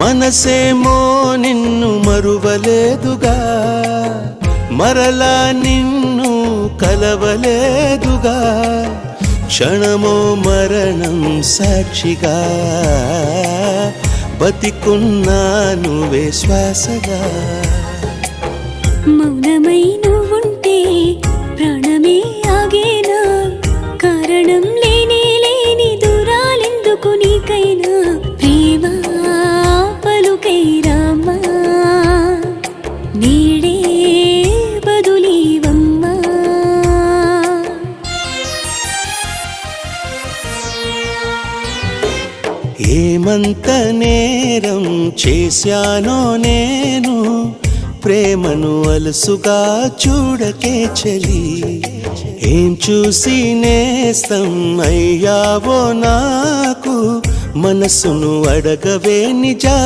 మనసేమో నిన్ను మరువలేదుగా, మరలా నిన్ను కలవలేదుగా, క్షణమో మరణం సాక్షిగా బతికున్నాను శ్వాసగా. మౌనమై నువ్వుంటే ప్రాణమే ఆగేనా, కారణం లేని లేని దూరాలెందుకు నీకైనా, ప్రేమ పలుకై రామా నీడే బదులీవమ్మా. ఏమంత నేరం చేశానో నేను, ప్రేమను అలసుగా చూడకే చలి, ఏం చూసి నేస్తం అయ్యావో నాకు, మనసును అడగవే నిజా.